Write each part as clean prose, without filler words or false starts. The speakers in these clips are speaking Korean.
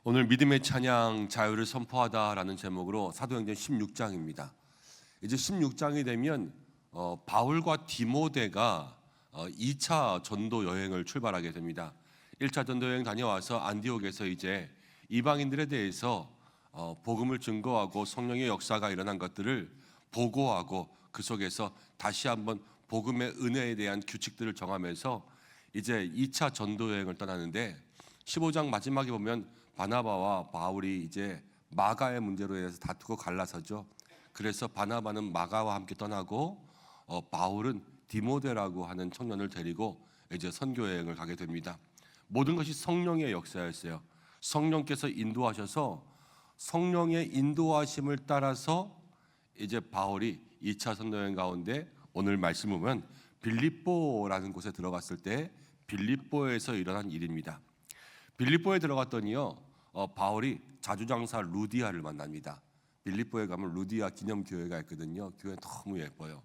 오늘 믿음의 찬양 자유를 선포하다라는 제목으로 사도행전 16장입니다. 이제 16장이 되면 바울과 디모데가 2차 전도 여행을 출발하게 됩니다. 1차 전도 여행 다녀와서 안디옥에서 이제 이방인들에 대해서 복음을 증거하고 성령의 역사가 일어난 것들을 보고하고 그 속에서 다시 한번 복음의 은혜에 대한 규칙들을 정하면서 이제 2차 전도 여행을 떠나는데 15장 마지막에 보면 바나바와 바울이 이제 마가의 문제로 인해서 다투고 갈라서죠. 그래서 바나바는 마가와 함께 떠나고 바울은 디모데라고 하는 청년을 데리고 이제 선교 여행을 가게 됩니다. 모든 것이 성령의 역사였어요. 성령께서 인도하셔서 성령의 인도하심을 따라서 이제 바울이 2차 선도 여행 가운데 오늘 말씀 보면 빌립보라는 곳에 들어갔을 때 빌립보에서 일어난 일입니다. 빌립보에 들어갔더니요, 바울이 자주장사 루디아를 만납니다. 빌립보에 가면 루디아 기념교회가 있거든요. 교회 너무 예뻐요.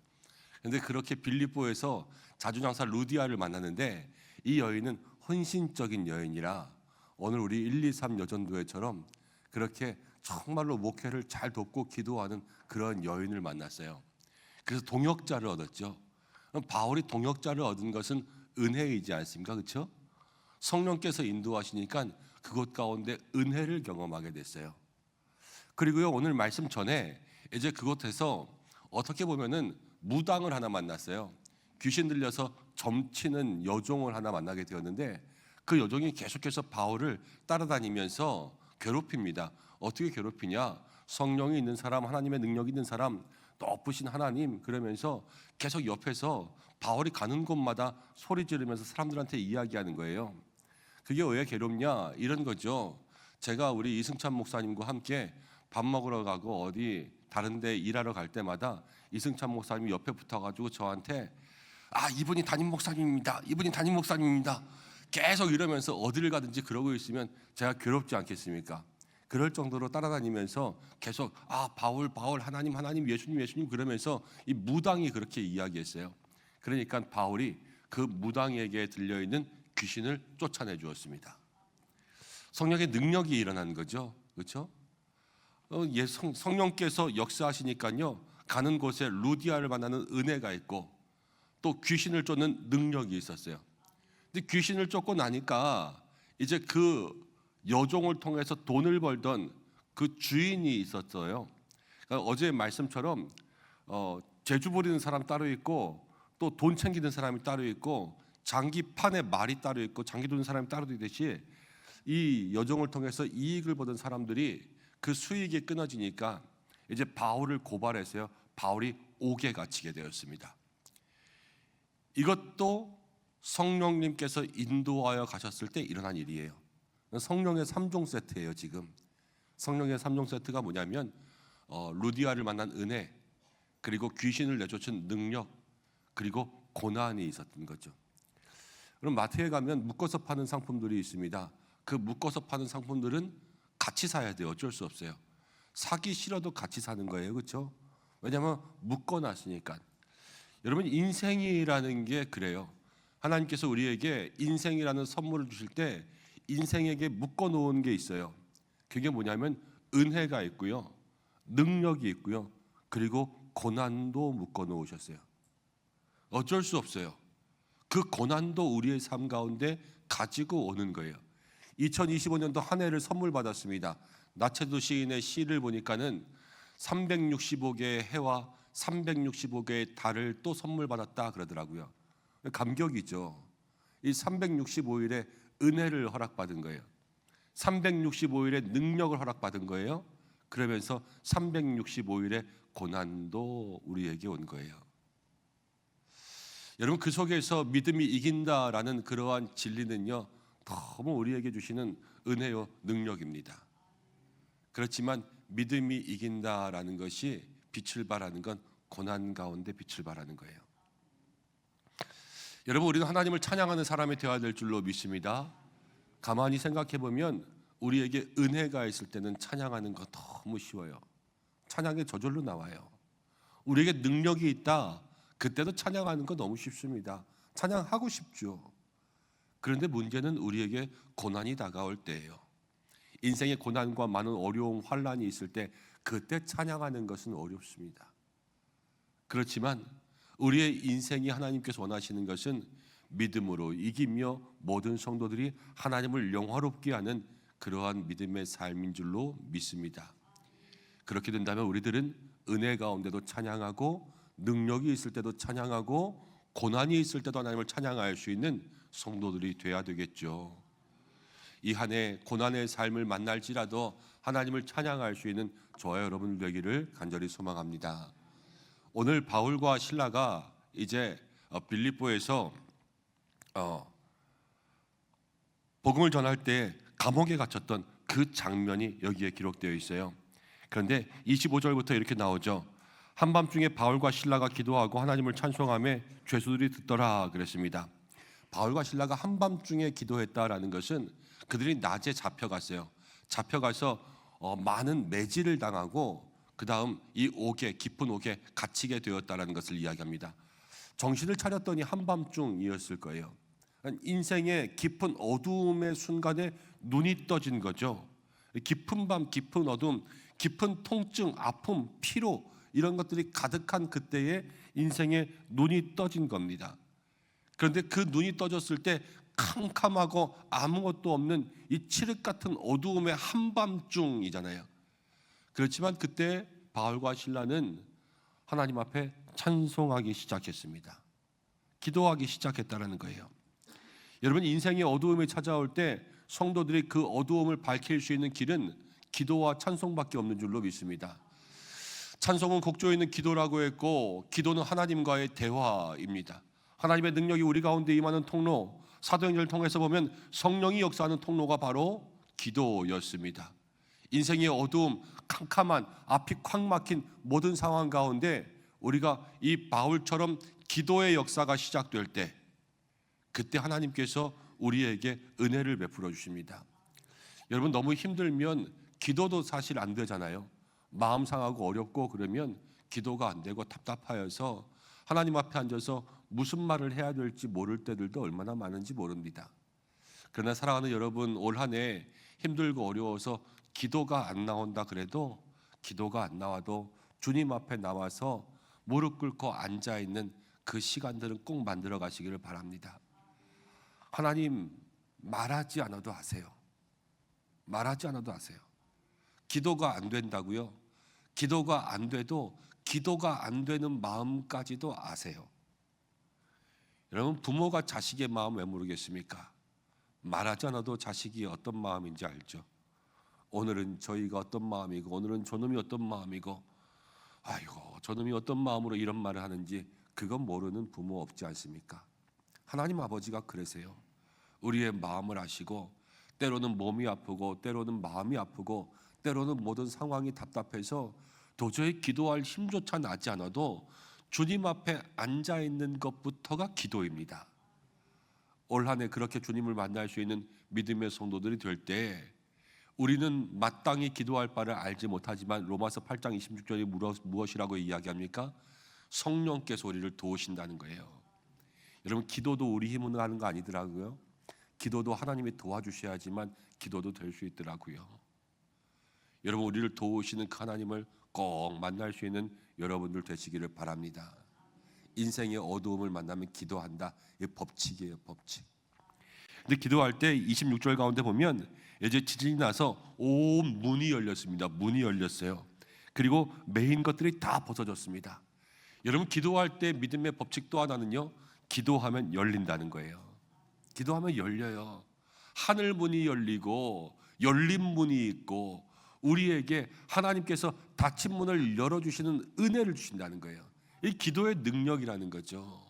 그런데 그렇게 빌립보에서 자주장사 루디아를 만났는데 이 여인은 헌신적인 여인이라 오늘 우리 1, 2, 3 여전도회처럼 그렇게 정말로 목회를 잘 돕고 기도하는 그런 여인을 만났어요. 그래서 동역자를 얻었죠. 바울이 동역자를 얻은 것은 은혜이지 않습니까? 그렇죠? 성령께서 인도하시니까 그곳 가운데 은혜를 경험하게 됐어요. 그리고요, 오늘 말씀 전에 이제 그곳에서 어떻게 보면은 무당을 하나 만났어요. 귀신 들려서 점치는 여종을 하나 만나게 되었는데 그 여종이 계속해서 바울을 따라다니면서 괴롭힙니다. 어떻게 괴롭히냐? 성령이 있는 사람, 하나님의 능력이 있는 사람, 높으신 하나님, 그러면서 계속 옆에서 바울이 가는 곳마다 소리 지르면서 사람들한테 이야기하는 거예요. 그게 왜 괴롭냐? 이런 거죠. 제가 우리 이승찬 목사님과 함께 밥 먹으러 가고 어디 다른 데 일하러 갈 때마다 이승찬 목사님이 옆에 붙어가지고 저한테 이분이 담임 목사님입니다. 이분이 담임 목사님입니다. 계속 이러면서 어디를 가든지 그러고 있으면 제가 괴롭지 않겠습니까? 그럴 정도로 따라다니면서 계속 바울 하나님 예수님 그러면서 이 무당이 그렇게 이야기했어요. 그러니까 바울이 그 무당에게 들려있는 귀신을 쫓아내 주었습니다. 성령의 능력이 일어난 거죠. 그렇죠? 성령께서 역사하시니까요, 가는 곳에 루디아를 만나는 은혜가 있고 또 귀신을 쫓는 능력이 있었어요. 근데 귀신을 쫓고 나니까 이제 그 여종을 통해서 돈을 벌던 그 주인이 있었어요. 그러니까 어제 말씀처럼 제주 부리는 사람 따로 있고 또 돈 챙기는 사람이 따로 있고 장기판에 말이 따로 있고 장기 두는 사람이 따로 있듯이 이 여종을 통해서 이익을 보던 사람들이 그 수익이 끊어지니까 이제 바울을 고발했어요. 바울이 옥에 갇히게 되었습니다. 이것도 성령님께서 인도하여 가셨을 때 일어난 일이에요. 성령의 3종 세트예요. 지금 성령의 3종 세트가 뭐냐면 루디아를 만난 은혜, 그리고 귀신을 내쫓은 능력, 그리고 고난이 있었던 거죠. 그럼 마트에 가면 묶어서 파는 상품들이 있습니다. 그 묶어서 파는 상품들은 같이 사야 돼요. 어쩔 수 없어요. 사기 싫어도 같이 사는 거예요. 그렇죠? 왜냐하면 묶어놨으니까. 여러분, 인생이라는 게 그래요. 하나님께서 우리에게 인생이라는 선물을 주실 때 인생에게 묶어놓은 게 있어요. 그게 뭐냐면 은혜가 있고요, 능력이 있고요, 그리고 고난도 묶어놓으셨어요. 어쩔 수 없어요. 그 고난도 우리의 삶 가운데 가지고 오는 거예요. 2025년도 한 해를 선물 받았습니다. 나체도 시인의 시를 보니까는 365개의 해와 365개의 달을 또 선물 받았다 그러더라고요. 감격이죠. 이 365일의 은혜를 허락받은 거예요. 365일의 능력을 허락받은 거예요. 그러면서 365일의 고난도 우리에게 온 거예요. 여러분, 그 속에서 믿음이 이긴다라는 그러한 진리는요, 너무 우리에게 주시는 은혜요, 능력입니다. 그렇지만 믿음이 이긴다라는 것이 빛을 발하는 건 고난 가운데 빛을 발하는 거예요. 여러분, 우리는 하나님을 찬양하는 사람이 되어야 될 줄로 믿습니다. 가만히 생각해 보면 우리에게 은혜가 있을 때는 찬양하는 거 너무 쉬워요. 찬양이 저절로 나와요. 우리에게 능력이 있다, 그때도 찬양하는 거 너무 쉽습니다. 찬양하고 싶죠. 그런데 문제는 우리에게 고난이 다가올 때예요. 인생의 고난과 많은 어려움, 환란이 있을 때 그때 찬양하는 것은 어렵습니다. 그렇지만 우리의 인생이 하나님께서 원하시는 것은 믿음으로 이기며 모든 성도들이 하나님을 영화롭게 하는 그러한 믿음의 삶인 줄로 믿습니다. 그렇게 된다면 우리들은 은혜 가운데도 찬양하고 능력이 있을 때도 찬양하고 고난이 있을 때도 하나님을 찬양할 수 있는 성도들이 돼야 되겠죠. 이 한 해 고난의 삶을 만날지라도 하나님을 찬양할 수 있는 저와 여러분 되기를 간절히 소망합니다. 오늘 바울과 실라가 이제 빌립보에서 복음을 전할 때 감옥에 갇혔던 그 장면이 여기에 기록되어 있어요. 그런데 25절부터 이렇게 나오죠. 한밤중에 바울과 실라가 기도하고 하나님을 찬송하며 죄수들이 듣더라 그랬습니다. 바울과 실라가 한밤중에 기도했다라는 것은 그들이 낮에 잡혀갔어요. 잡혀가서 많은 매질을 당하고 그 다음 이 옥에, 깊은 옥에 갇히게 되었다라는 것을 이야기합니다. 정신을 차렸더니 한밤중이었을 거예요. 인생의 깊은 어두움의 순간에 눈이 떠진 거죠. 깊은 밤, 깊은 어둠, 깊은 통증, 아픔, 피로 이런 것들이 가득한 그때에 인생의 눈이 떠진 겁니다. 그런데 그 눈이 떠졌을 때 캄캄하고 아무것도 없는 이 칠흑 같은 어두움의 한밤중이잖아요. 그렇지만 그때 바울과 실라는 하나님 앞에 찬송하기 시작했습니다. 기도하기 시작했다는 거예요. 여러분, 인생의 어두움이 찾아올 때 성도들이 그 어두움을 밝힐 수 있는 길은 기도와 찬송밖에 없는 줄로 믿습니다. 찬송은 곡조에 있는 기도라고 했고 기도는 하나님과의 대화입니다. 하나님의 능력이 우리 가운데 임하는 통로, 사도행전을 통해서 보면 성령이 역사하는 통로가 바로 기도였습니다. 인생의 어두움, 캄캄한 앞이 콱 막힌 모든 상황 가운데 우리가 이 바울처럼 기도의 역사가 시작될 때 그때 하나님께서 우리에게 은혜를 베풀어 주십니다. 여러분, 너무 힘들면 기도도 사실 안 되잖아요. 마음 상하고 어렵고 그러면 기도가 안 되고 답답하여서 하나님 앞에 앉아서 무슨 말을 해야 될지 모를 때들도 얼마나 많은지 모릅니다. 그러나 사랑하는 여러분, 올 한 해 힘들고 어려워서 기도가 안 나온다 그래도 기도가 안 나와도 주님 앞에 나와서 무릎 꿇고 앉아있는 그 시간들은 꼭 만들어 가시기를 바랍니다. 하나님, 말하지 않아도 아세요. 말하지 않아도 아세요. 기도가 안 된다고요? 기도가 안 돼도 기도가 안 되는 마음까지도 아세요. 여러분, 부모가 자식의 마음 왜 모르겠습니까? 말하지 않아도 자식이 어떤 마음인지 알죠. 오늘은 저희가 어떤 마음이고 오늘은 저놈이 어떤 마음이고 아이고 저놈이 어떤 마음으로 이런 말을 하는지 그건 모르는 부모 없지 않습니까? 하나님 아버지가 그러세요. 우리의 마음을 아시고 때로는 몸이 아프고 때로는 마음이 아프고 때로는 모든 상황이 답답해서 도저히 기도할 힘조차 나지 않아도 주님 앞에 앉아있는 것부터가 기도입니다. 올 한 해 그렇게 주님을 만날 수 있는 믿음의 성도들이 될 때 우리는 마땅히 기도할 바를 알지 못하지만 로마서 8장 26절이 무엇이라고 이야기합니까? 성령께서 우리를 도우신다는 거예요. 여러분, 기도도 우리 힘으로 하는 거 아니더라고요. 기도도 하나님이 도와주셔야지만 기도도 될 수 있더라고요. 여러분, 우리를 도우시는 그 하나님을 꼭 만날 수 있는 여러분들 되시기를 바랍니다. 인생의 어두움을 만나면 기도한다. 이 법칙이에요, 법칙. 근데 기도할 때 26절 가운데 보면 이제 지진이 나서 온 문이 열렸습니다. 문이 열렸어요. 그리고 메인 것들이 다 벗어졌습니다. 여러분, 기도할 때 믿음의 법칙 또 하나는요, 기도하면 열린다는 거예요. 기도하면 열려요. 하늘 문이 열리고 열린 문이 있고 우리에게 하나님께서 닫힌 문을 열어주시는 은혜를 주신다는 거예요. 이 기도의 능력이라는 거죠.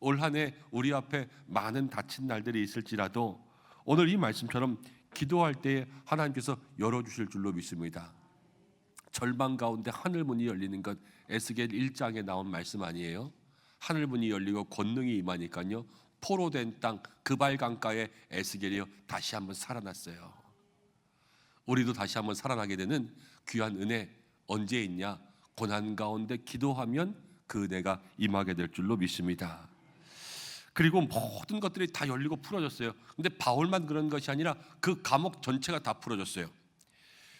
올 한 해 우리 앞에 많은 닫힌 날들이 있을지라도 오늘 이 말씀처럼 기도할 때에 하나님께서 열어주실 줄로 믿습니다. 절망 가운데 하늘 문이 열리는 것 에스겔 1장에 나온 말씀 아니에요? 하늘 문이 열리고 권능이 임하니까요, 포로된 땅 그발 강가에 에스겔이요 다시 한번 살아났어요. 우리도 다시 한번 살아나게 되는 귀한 은혜 언제 있냐? 고난 가운데 기도하면 그 은혜가 임하게 될 줄로 믿습니다. 그리고 모든 것들이 다 열리고 풀어졌어요. 근데 바울만 그런 것이 아니라 그 감옥 전체가 다 풀어졌어요.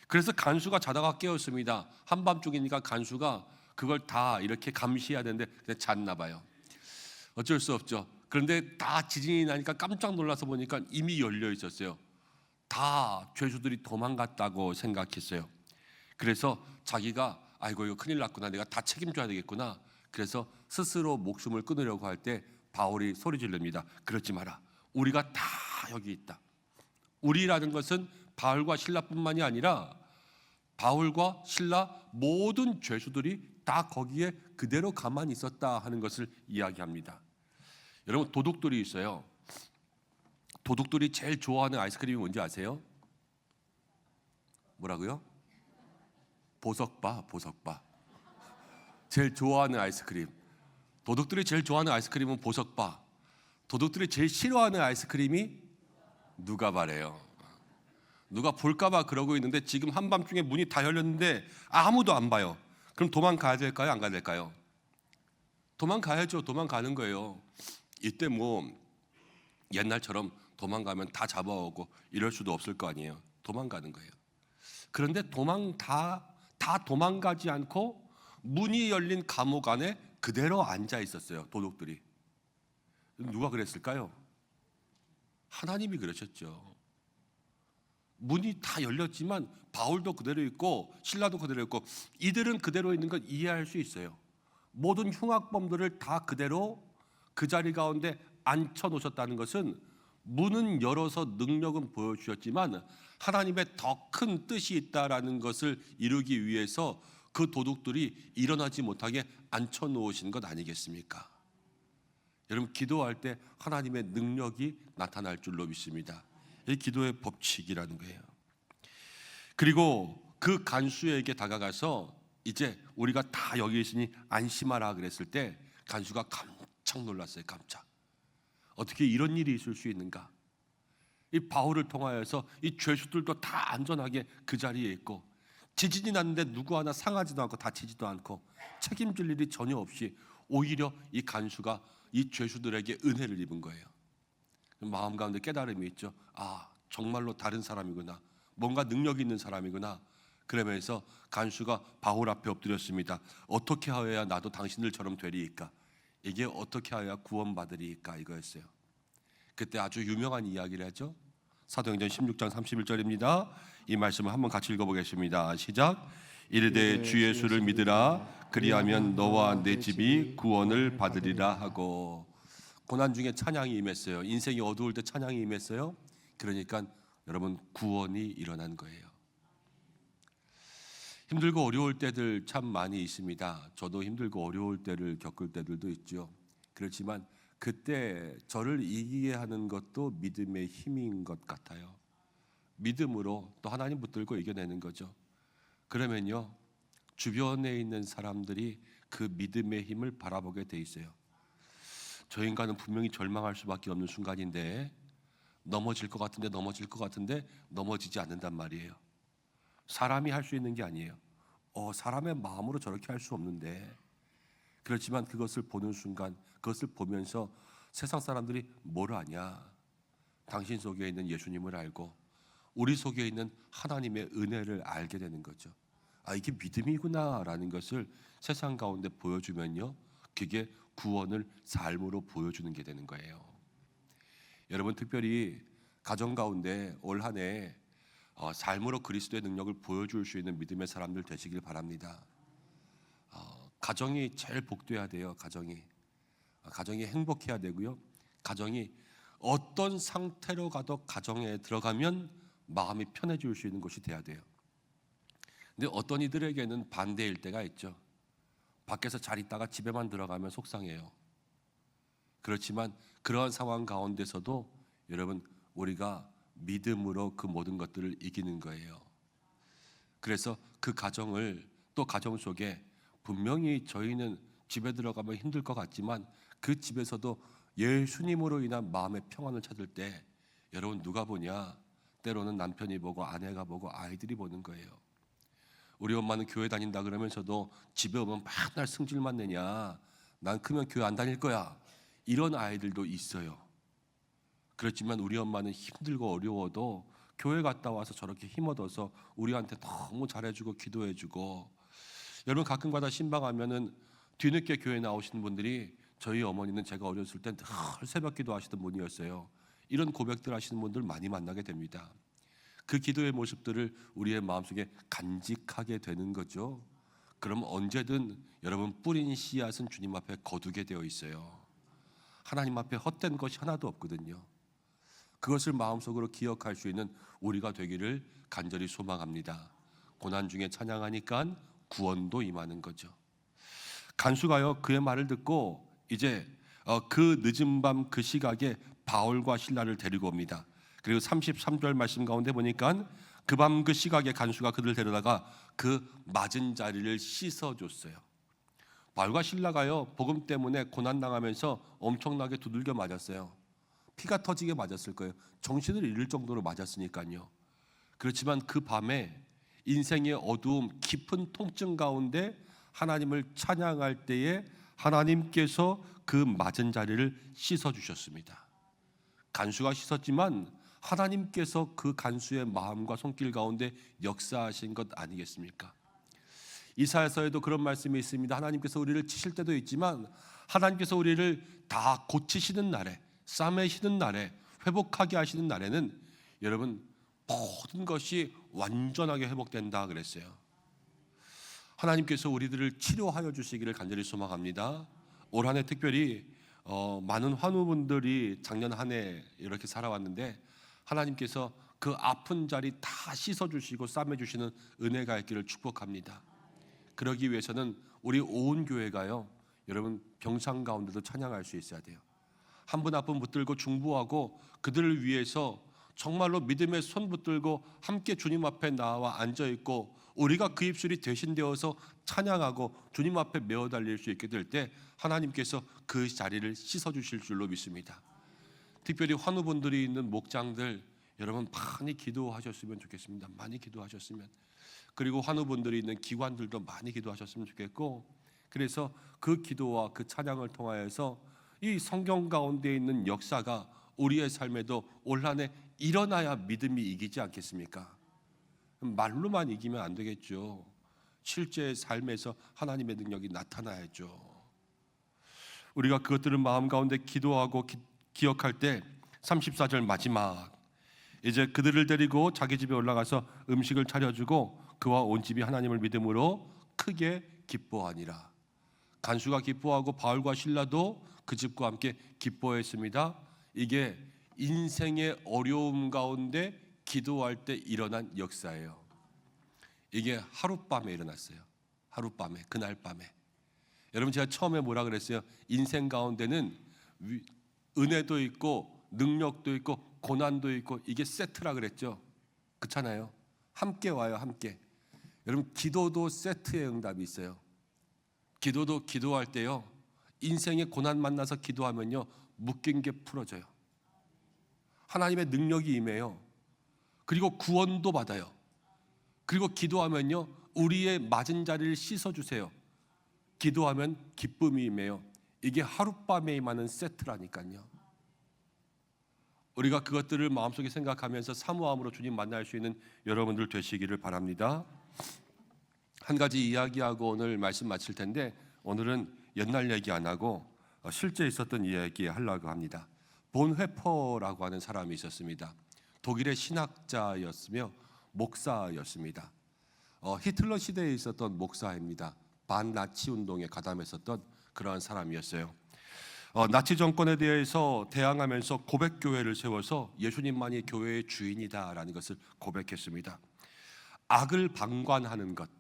그래서 간수가 자다가 깨었습니다. 한밤중이니까 간수가 그걸 다 이렇게 감시해야 되는데 그냥 잤나 봐요. 어쩔 수 없죠. 그런데 다 지진이 나니까 깜짝 놀라서 보니까 이미 열려 있었어요. 다 죄수들이 도망갔다고 생각했어요. 그래서 자기가 아이고 이거 큰일 났구나, 내가 다 책임져야 되겠구나. 그래서 스스로 목숨을 끊으려고 할 때 바울이 소리 지릅니다. 그러지 마라. 우리가 다 여기 있다. 우리라는 것은 바울과 실라뿐만이 아니라 바울과 실라 모든 죄수들이 다 거기에 그대로 가만히 있었다 하는 것을 이야기합니다. 여러분, 도둑들이 있어요. 도둑들이 제일 좋아하는 아이스크림이 뭔지 아세요? 뭐라고요? 보석바, 보석바. 제일 좋아하는 아이스크림. 도둑들이 제일 좋아하는 아이스크림은 보석바. 도둑들이 제일 싫어하는 아이스크림이 누가바래요. 누가 볼까봐 그러고 있는데 지금 한밤중에 문이 다 열렸는데 아무도 안 봐요. 그럼 도망가야 될까요? 안 가야 될까요? 도망가야죠. 도망가는 거예요. 이때 뭐 옛날처럼 도망가면 다 잡아오고 이럴 수도 없을 거 아니에요. 도망가는 거예요. 그런데 다 도망가지 않고 문이 열린 감옥 안에 그대로 앉아 있었어요. 도둑들이. 누가 그랬을까요? 하나님이 그러셨죠. 문이 다 열렸지만 바울도 그대로 있고 실라도 그대로 있고 이들은 그대로 있는 걸 이해할 수 있어요. 모든 흉악범들을 다 그대로 그 자리 가운데 앉혀 놓으셨다는 것은 문은 열어서 능력은 보여주셨지만 하나님의 더 큰 뜻이 있다라는 것을 이루기 위해서 그 도둑들이 일어나지 못하게 앉혀 놓으신 것 아니겠습니까? 여러분, 기도할 때 하나님의 능력이 나타날 줄로 믿습니다. 이 기도의 법칙이라는 거예요. 그리고 그 간수에게 다가가서 이제 우리가 다 여기 있으니 안심하라 그랬을 때 간수가 깜짝 놀랐어요. 깜짝. 어떻게 이런 일이 있을 수 있는가? 이 바울을 통하여서 이 죄수들도 다 안전하게 그 자리에 있고 지진이 났는데 누구 하나 상하지도 않고 다치지도 않고 책임질 일이 전혀 없이 오히려 이 간수가 이 죄수들에게 은혜를 입은 거예요. 마음 가운데 깨달음이 있죠. 아, 정말로 다른 사람이구나. 뭔가 능력 있는 사람이구나. 그러면서 간수가 바울 앞에 엎드렸습니다. 어떻게 하여야 나도 당신들처럼 되리이까? 이게 어떻게 하여야 구원받으리이까? 이거였어요. 그때 아주 유명한 이야기를 하죠. 사도행전 16장 31절입니다. 이 말씀을 한번 같이 읽어보겠습니다. 시작. 이르되 주 예수를 믿으라. 그리하면 너와 내 집이 구원을 받으리라 하고. 고난 중에 찬양이 임했어요. 인생이 어두울 때 찬양이 임했어요. 그러니까 여러분, 구원이 일어난 거예요. 힘들고 어려울 때들 참 많이 있습니다. 저도 힘들고 어려울 때를 겪을 때들도 있죠. 그렇지만 그때 저를 이기게 하는 것도 믿음의 힘인 것 같아요. 믿음으로 또 하나님 붙들고 이겨내는 거죠. 그러면요, 주변에 있는 사람들이 그 믿음의 힘을 바라보게 돼 있어요. 저 인간은 분명히 절망할 수밖에 없는 순간인데 넘어질 것 같은데 넘어지지 않는단 말이에요. 사람이 할 수 있는 게 아니에요. 사람의 마음으로 저렇게 할 수 없는데. 그렇지만 그것을 보는 순간, 그것을 보면서 세상 사람들이 뭘 아냐? 당신 속에 있는 예수님을 알고 우리 속에 있는 하나님의 은혜를 알게 되는 거죠. 아, 이게 믿음이구나라는 것을 세상 가운데 보여주면요, 그게 구원을 삶으로 보여주는 게 되는 거예요. 여러분, 특별히 가정 가운데 올 한 해 삶으로 그리스도의 능력을 보여줄 수 있는 믿음의 사람들 되시길 바랍니다. 가정이 제일 복돼야 돼요. 가정이 행복해야 되고요. 가정이 어떤 상태로 가도 가정에 들어가면 마음이 편해질 수 있는 곳이 돼야 돼요. 근데 어떤 이들에게는 반대일 때가 있죠. 밖에서 잘 있다가 집에만 들어가면 속상해요. 그렇지만 그러한 상황 가운데서도 여러분, 우리가 믿음으로 그 모든 것들을 이기는 거예요. 그래서 그 가정을, 또 가정 속에 분명히 저희는 집에 들어가면 힘들 것 같지만 그 집에서도 예수님으로 인한 마음의 평안을 찾을 때 여러분, 누가 보냐? 때로는 남편이 보고 아내가 보고 아이들이 보는 거예요. 우리 엄마는 교회 다닌다 그러면서도 집에 오면 맨날 승질만 내냐? 난 크면 교회 안 다닐 거야. 이런 아이들도 있어요. 그렇지만 우리 엄마는 힘들고 어려워도 교회 갔다 와서 저렇게 힘 얻어서 우리한테 너무 잘해주고 기도해주고, 여러분 가끔가다 신방하면은 뒤늦게 교회 나오시는 분들이 저희 어머니는 제가 어렸을 땐 늘 새벽 기도하시던 분이었어요. 이런 고백들 하시는 분들 많이 만나게 됩니다. 그 기도의 모습들을 우리의 마음속에 간직하게 되는 거죠. 그럼 언제든 여러분 뿌린 씨앗은 주님 앞에 거두게 되어 있어요. 하나님 앞에 헛된 것이 하나도 없거든요. 그것을 마음속으로 기억할 수 있는 우리가 되기를 간절히 소망합니다. 고난 중에 찬양하니까 구원도 임하는 거죠. 간수가요 그의 말을 듣고 이제 그 늦은 밤 그 시각에 바울과 실라를 데리고 옵니다. 그리고 33절 말씀 가운데 보니까 그 밤 그 시각에 간수가 그들을 데려다가 그 맞은 자리를 씻어줬어요. 바울과 실라가요 복음 때문에 고난당하면서 엄청나게 두들겨 맞았어요. 피가 터지게 맞았을 거예요. 정신을 잃을 정도로 맞았으니까요. 그렇지만 그 밤에 인생의 어두움 깊은 통증 가운데 하나님을 찬양할 때에 하나님께서 그 맞은 자리를 씻어주셨습니다. 간수가 씻었지만 하나님께서 그 간수의 마음과 손길 가운데 역사하신 것 아니겠습니까? 이사야서에도 그런 말씀이 있습니다. 하나님께서 우리를 치실 때도 있지만 하나님께서 우리를 다 고치시는 날에, 싸매시는 날에, 회복하게 하시는 날에는 여러분 모든 것이 완전하게 회복된다 그랬어요. 하나님께서 우리들을 치료하여 주시기를 간절히 소망합니다. 올 한 해 특별히 많은 환우분들이 작년 한 해 이렇게 살아왔는데 하나님께서 그 아픈 자리 다 씻어주시고 싸매주시는 은혜가 있기를 축복합니다. 그러기 위해서는 우리 온 교회가요 여러분 병상 가운데도 찬양할 수 있어야 돼요. 한 분 한 분 붙들고 중보하고 그들을 위해서 정말로 믿음의 손 붙들고 함께 주님 앞에 나와 앉아있고 우리가 그 입술이 대신되어서 찬양하고 주님 앞에 메어 달릴 수 있게 될 때 하나님께서 그 자리를 씻어주실 줄로 믿습니다. 특별히 환우분들이 있는 목장들 여러분 많이 기도하셨으면 좋겠습니다. 많이 기도하셨으면. 그리고 환우분들이 있는 기관들도 많이 기도하셨으면 좋겠고, 그래서 그 기도와 그 찬양을 통하여서 이 성경 가운데 있는 역사가 우리의 삶에도 올 한 해 일어나야 믿음이 이기지 않겠습니까? 말로만 이기면 안 되겠죠. 실제 삶에서 하나님의 능력이 나타나야죠. 우리가 그것들을 마음 가운데 기도하고 기억할 때 34절 마지막 이제 그들을 데리고 자기 집에 올라가서 음식을 차려주고 그와 온 집이 하나님을 믿음으로 크게 기뻐하니라. 간수가 기뻐하고 바울과 실라도 그 집과 함께 기뻐했습니다. 이게 인생의 어려움 가운데 기도할 때 일어난 역사예요. 이게 하룻밤에 일어났어요. 하룻밤에, 그날 밤에. 여러분 제가 처음에 뭐라 그랬어요? 인생 가운데는 은혜도 있고 능력도 있고 고난도 있고 이게 세트라 그랬죠. 그렇잖아요. 함께 와요. 함께. 여러분 기도도 세트의 응답이 있어요. 기도도 기도할 때요 인생의 고난 만나서 기도하면요 묶인 게 풀어져요. 하나님의 능력이 임해요. 그리고 구원도 받아요. 그리고 기도하면요 우리의 맞은 자리를 씻어주세요. 기도하면 기쁨이 임해요. 이게 하룻밤에 임하는 세트라니까요. 우리가 그것들을 마음속에 생각하면서 사모함으로 주님 만날 수 있는 여러분들 되시기를 바랍니다. 한 가지 이야기하고 오늘 말씀 마칠 텐데 오늘은 옛날 얘기 안 하고 실제 있었던 이야기 하려고 합니다. 본회퍼라고 하는 사람이 있었습니다. 독일의 신학자였으며 목사였습니다. 히틀러 시대에 있었던 목사입니다. 반나치 운동에 가담했었던 그러한 사람이었어요. 나치 정권에 대해서 대항하면서 고백교회를 세워서 예수님만이 교회의 주인이다라는 것을 고백했습니다. 악을 방관하는 것,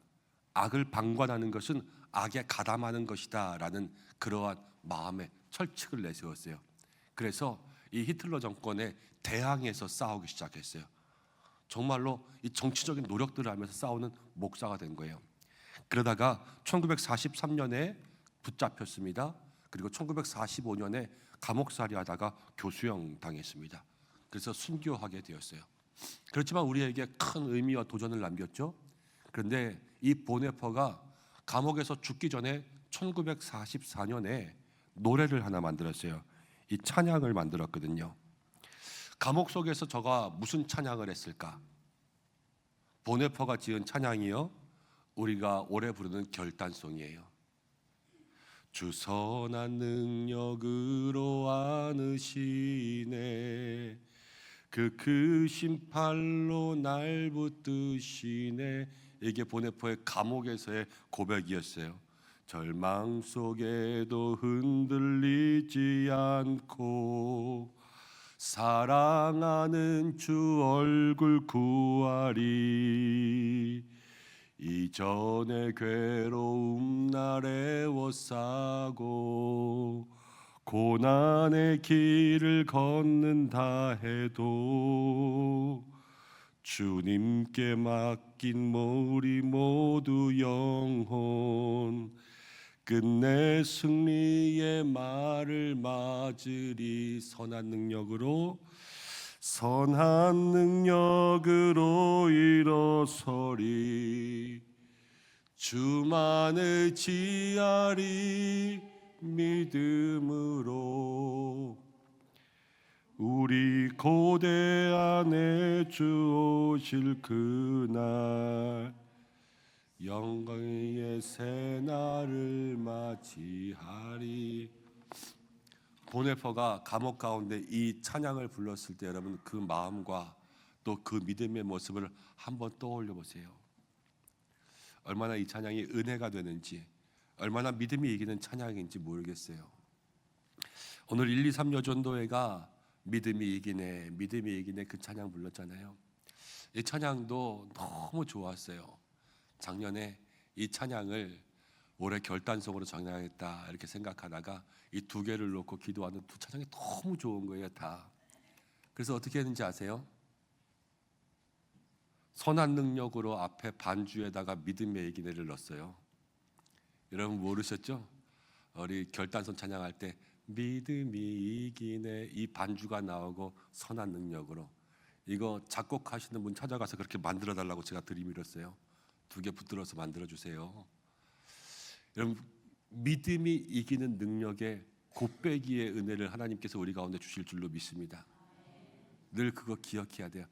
악을 방관하는 것은 악에 가담하는 것이다라는 그러한 마음의 철칙을 내세웠어요. 그래서 이 히틀러 정권에 대항해서 싸우기 시작했어요. 정말로 이 정치적인 노력들을 하면서 싸우는 목사가 된 거예요. 그러다가 1943년에 붙잡혔습니다. 그리고 1945년에 감옥살이 하다가 교수형 당했습니다. 그래서 순교하게 되었어요. 그렇지만 우리에게 큰 의미와 도전을 남겼죠. 그런데 이 보네퍼가 감옥에서 죽기 전에 1944년에 노래를 하나 만들었어요. 이 찬양을 만들었거든요. 감옥 속에서 저가 무슨 찬양을 했을까? 보네퍼가 지은 찬양이요, 우리가 오래 부르는 결단송이에요. 주 선한 능력으로 안으시네, 그 크신 팔로 날 붙드시네. 이게 보네퍼의 감옥에서의 고백이었어요. 절망 속에도 흔들리지 않고 사랑하는 주 얼굴 구하리, 이전의 괴로움 날 애워싸고 고난의 길을 걷는다 해도 주님께 맡긴 우리 모두 영혼 끝내 승리의 말을 맞으리. 선한 능력으로 일어서리, 주만 의지하리 믿음으로, 우리 고대 안에 주 오실 그날 영광의 새날을 맞이하리. 보네퍼가 감옥 가운데 이 찬양을 불렀을 때 여러분 그 마음과 또 그 믿음의 모습을 한번 떠올려 보세요. 얼마나 이 찬양이 은혜가 되는지, 얼마나 믿음이 이기는 찬양인지 모르겠어요. 오늘 1, 2, 3 여전도회가 믿음이 이기네, 믿음이 이기네 그 찬양 불렀잖아요. 이 찬양도 너무 좋았어요. 작년에 이 찬양을 올해 결단송으로 정하겠다 이렇게 생각하다가 이 두 개를 놓고 기도하는 두 찬양이 너무 좋은 거예요, 다. 그래서 어떻게 했는지 아세요? 선한 능력으로 앞에 반주에다가 믿음의 이기네를 넣었어요. 여러분 모르셨죠? 우리 결단송 찬양할 때 믿음이 이기네 이 반주가 나오고 선한 능력으로, 이거 작곡하시는 분 찾아가서 그렇게 만들어 달라고 제가 들이밀었어요. 두 개 붙들어서 만들어 주세요. 여러분 믿음이 이기는 능력의 곱배기의 은혜를 하나님께서 우리 가운데 주실 줄로 믿습니다. 늘 그거 기억해야 돼요.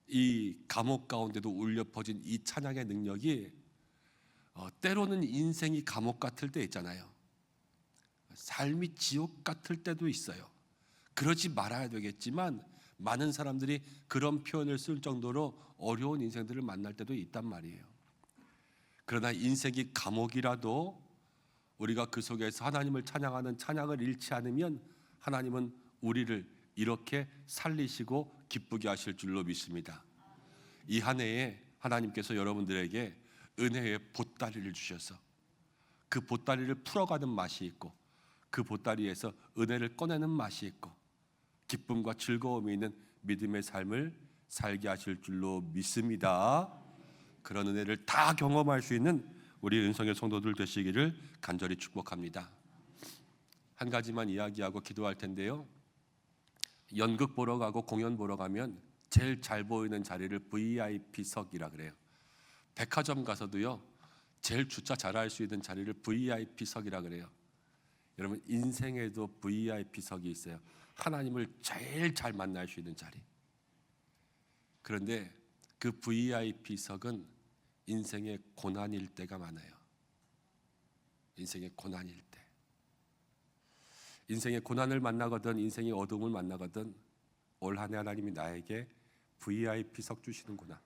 이 감옥 가운데도 울려 퍼진 이 찬양의 능력이 때로는 인생이 감옥 같을 때 있잖아요. 삶이 지옥 같을 때도 있어요. 그러지 말아야 되겠지만 많은 사람들이 그런 표현을 쓸 정도로 어려운 인생들을 만날 때도 있단 말이에요. 그러나 인생이 감옥이라도 우리가 그 속에서 하나님을 찬양하는 찬양을 잃지 않으면 하나님은 우리를 이렇게 살리시고 기쁘게 하실 줄로 믿습니다. 이 한 해에 하나님께서 여러분들에게 은혜의 보따리를 주셔서 그 보따리를 풀어가는 맛이 있고 그 보따리에서 은혜를 꺼내는 맛이 있고 기쁨과 즐거움이 있는 믿음의 삶을 살게 하실 줄로 믿습니다. 그런 은혜를 다 경험할 수 있는 우리 은성의 성도들 되시기를 간절히 축복합니다. 한 가지만 이야기하고 기도할 텐데요. 연극 보러 가고 공연 보러 가면 제일 잘 보이는 자리를 VIP석이라 그래요. 백화점 가서도요, 제일 주차 잘할 수 있는 자리를 VIP석이라 그래요. 여러분 인생에도 VIP석이 있어요. 하나님을 제일 잘 만날 수 있는 자리. 그런데 그 VIP석은 인생의 고난일 때가 많아요. 인생의 고난일 때. 인생의 고난을 만나거든 인생의 어둠을 만나거든 올 한 해 하나님이 나에게 VIP석 주시는구나.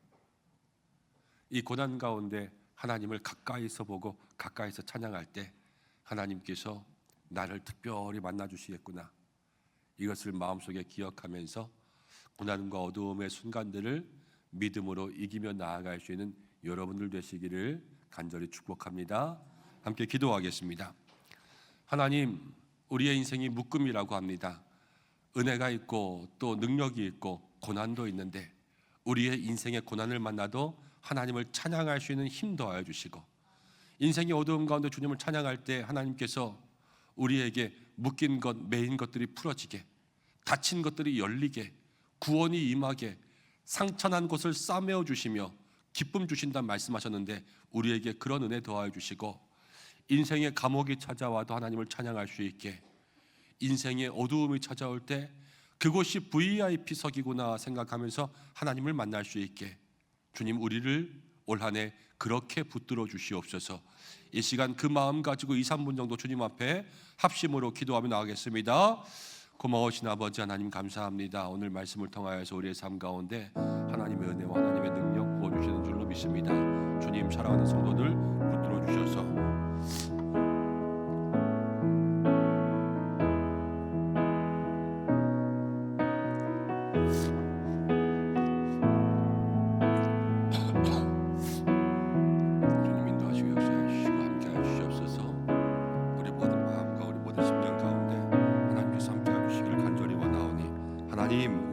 이 고난 가운데 하나님을 가까이서 보고 가까이서 찬양할 때 하나님께서 나를 특별히 만나 주시겠구나. 이것을 마음속에 기억하면서 고난과 어두움의 순간들을 믿음으로 이기며 나아갈 수 있는 여러분들 되시기를 간절히 축복합니다. 함께 기도하겠습니다. 하나님, 우리의 인생이 묶음이라고 합니다. 은혜가 있고 또 능력이 있고 고난도 있는데 우리의 인생의 고난을 만나도 하나님을 찬양할 수 있는 힘 더하여 주시고 인생의 어두움 가운데 주님을 찬양할 때 하나님께서 우리에게 묶인 것, 매인 것들이 풀어지게, 닫힌 것들이 열리게, 구원이 임하게, 상처난 곳을 싸매어 주시며 기쁨 주신다 말씀하셨는데 우리에게 그런 은혜 더하여 주시고 인생의 감옥이 찾아와도 하나님을 찬양할 수 있게, 인생의 어두움이 찾아올 때 그곳이 VIP석이구나 생각하면서 하나님을 만날 수 있게 주님 우리를 올 한 해 그렇게 붙들어 주시옵소서. 이 시간 그 마음 가지고 2, 3분 정도 주님 앞에 합심으로 기도하며 나가겠습니다. 고마우신 아버지 하나님 감사합니다. 오늘 말씀을 통하여서 우리의 삶 가운데 하나님의 은혜와 하나님의 능력 부어주시는 줄로 믿습니다. 주님 사랑하는 성도들 붙들어 주셔서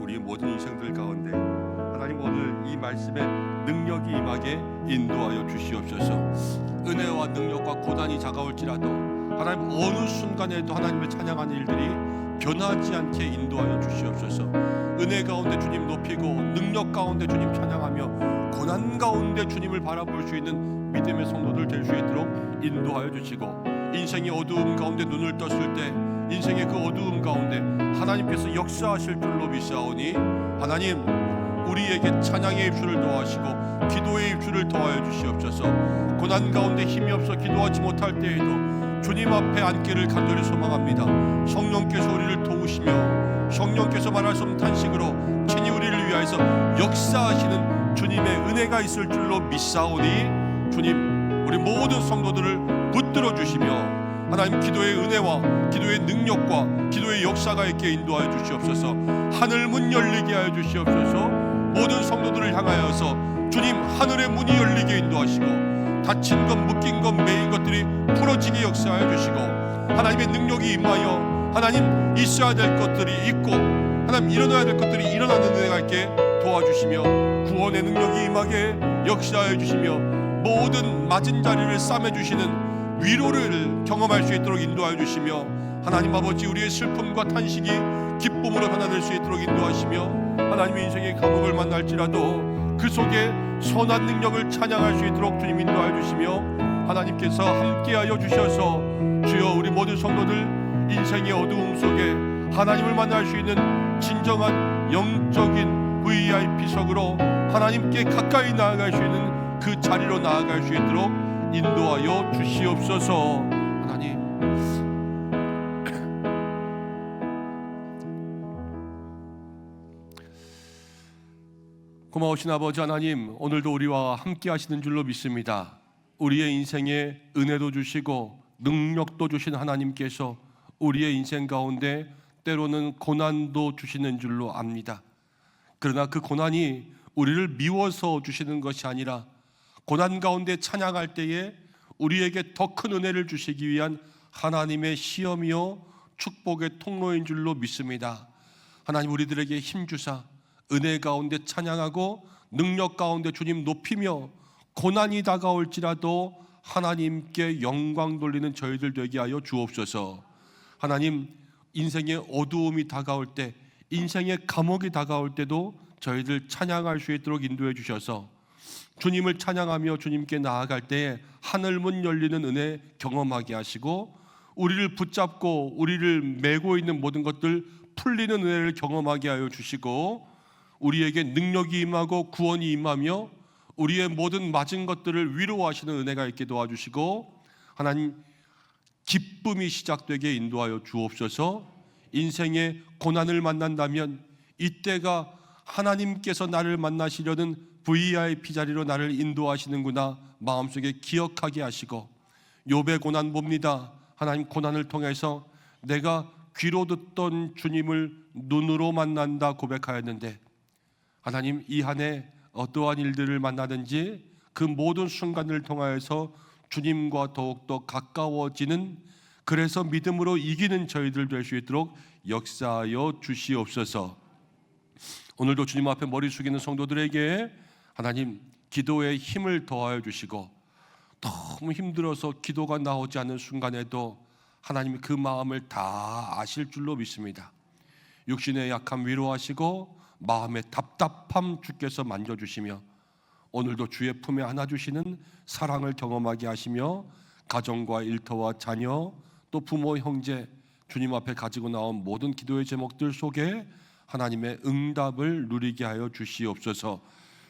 우리 모든 인생들 가운데 하나님 오늘 이 말씀에 능력이 임하게 인도하여 주시옵소서. 은혜와 능력과 고난이 다가올지라도 하나님 어느 순간에도 하나님을 찬양하는 일들이 변하지 않게 인도하여 주시옵소서. 은혜 가운데 주님 높이고 능력 가운데 주님 찬양하며 고난 가운데 주님을 바라볼 수 있는 믿음의 성도들 될 수 있도록 인도하여 주시고, 인생의 어두움 가운데 눈을 떴을 때 인생의 그 어두움 가운데 하나님께서 역사하실 줄로 믿사오니 하나님 우리에게 찬양의 입술을 더하시고 기도의 입술을 더하여 주시옵소서. 고난 가운데 힘이 없어 기도하지 못할 때에도 주님 앞에 앉기를 간절히 소망합니다. 성령께서 우리를 도우시며 성령께서 말할 수 없는 탄식으로 친히 우리를 위하여서 역사하시는 주님의 은혜가 있을 줄로 믿사오니 주님 우리 모든 성도들을 붙들어 주시며 하나님 기도의 은혜와 기도의 능력과 기도의 역사가 있게 인도하여 주시옵소서. 하늘 문 열리게 하여 주시옵소서. 모든 성도들을 향하여서 주님 하늘의 문이 열리게 인도하시고 닫힌 것 묶인 것 매인 것들이 풀어지게 역사하여 주시고 하나님의 능력이 임하여 하나님 있어야 될 것들이 있고 하나님 일어나야 될 것들이 일어나는 은혜가 있게 도와주시며 구원의 능력이 임하게 역사하여 주시며 모든 맞은 자리를 싸매주시는 위로를 경험할 수 있도록 인도하여 주시며 하나님 아버지 우리의 슬픔과 탄식이 기쁨으로 변화될 수 있도록 인도하시며 하나님의 인생의 감옥을 만날지라도 그 속에 선한 능력을 찬양할 수 있도록 주님 인도하여 주시며 하나님께서 함께하여 주셔서 주여 우리 모든 성도들 인생의 어두움 속에 하나님을 만날 수 있는 진정한 영적인 VIP석으로 하나님께 가까이 나아갈 수 있는 그 자리로 나아갈 수 있도록 인도하여 주시옵소서. 하나님 고마우신 아버지 하나님 오늘도 우리와 함께 하시는 줄로 믿습니다. 우리의 인생에 은혜도 주시고 능력도 주신 하나님께서 우리의 인생 가운데 때로는 고난도 주시는 줄로 압니다. 그러나 그 고난이 우리를 미워서 주시는 것이 아니라 고난 가운데 찬양할 때에 우리에게 더 큰 은혜를 주시기 위한 하나님의 시험이요 축복의 통로인 줄로 믿습니다. 하나님 우리들에게 힘주사 은혜 가운데 찬양하고 능력 가운데 주님 높이며 고난이 다가올지라도 하나님께 영광 돌리는 저희들 되게 하여 주옵소서. 하나님 인생의 어두움이 다가올 때 인생의 감옥이 다가올 때도 저희들 찬양할 수 있도록 인도해 주셔서 주님을 찬양하며 주님께 나아갈 때에 하늘문 열리는 은혜 경험하게 하시고 우리를 붙잡고 우리를 메고 있는 모든 것들 풀리는 은혜를 경험하게 하여 주시고 우리에게 능력이 임하고 구원이 임하며 우리의 모든 맞은 것들을 위로하시는 은혜가 있게 도와주시고 하나님 기쁨이 시작되게 인도하여 주옵소서. 인생의 고난을 만난다면 이때가 하나님께서 나를 만나시려는 VIP 자리로 나를 인도하시는구나 마음속에 기억하게 하시고 욥의 고난 봅니다. 하나님 고난을 통해서 내가 귀로 듣던 주님을 눈으로 만난다 고백하였는데 하나님 이 한 해 어떠한 일들을 만나든지 그 모든 순간을 통하여서 주님과 더욱더 가까워지는 그래서 믿음으로 이기는 저희들 될 수 있도록 역사하여 주시옵소서. 오늘도 주님 앞에 머리 숙이는 성도들에게 하나님 기도에 힘을 더하여 주시고 너무 힘들어서 기도가 나오지 않는 순간에도 하나님이 그 마음을 다 아실 줄로 믿습니다. 육신의 약함 위로하시고 마음의 답답함 주께서 만져주시며 오늘도 주의 품에 안아주시는 사랑을 경험하게 하시며 가정과 일터와 자녀 또 부모 형제 주님 앞에 가지고 나온 모든 기도의 제목들 속에 하나님의 응답을 누리게 하여 주시옵소서.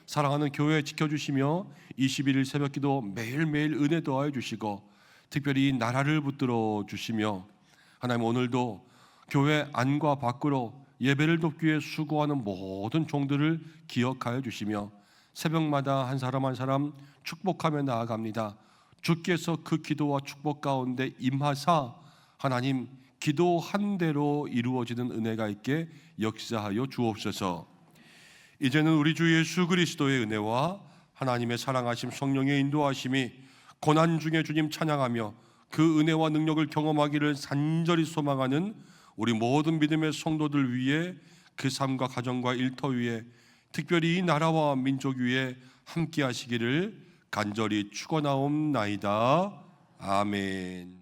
사랑하는 교회 지켜주시며 21일 새벽기도 매일매일 은혜 더하여 주시고 특별히 나라를 붙들어 주시며 하나님 오늘도 교회 안과 밖으로 예배를 돕기 위해 수고하는 모든 종들을 기억하여 주시며 새벽마다 한 사람 한 사람 축복하며 나아갑니다. 주께서 그 기도와 축복 가운데 임하사 하나님 기도한 대로 이루어지는 은혜가 있게 역사하여 주옵소서. 이제는 우리 주 예수 그리스도의 은혜와 하나님의 사랑하심 성령의 인도하심이 고난 중에 주님 찬양하며 그 은혜와 능력을 경험하기를 간절히 소망하는 우리 모든 믿음의 성도들 위해 그 삶과 가정과 일터 위에 특별히 이 나라와 민족 위에 함께 하시기를 간절히 축원하옵나이다. 아멘.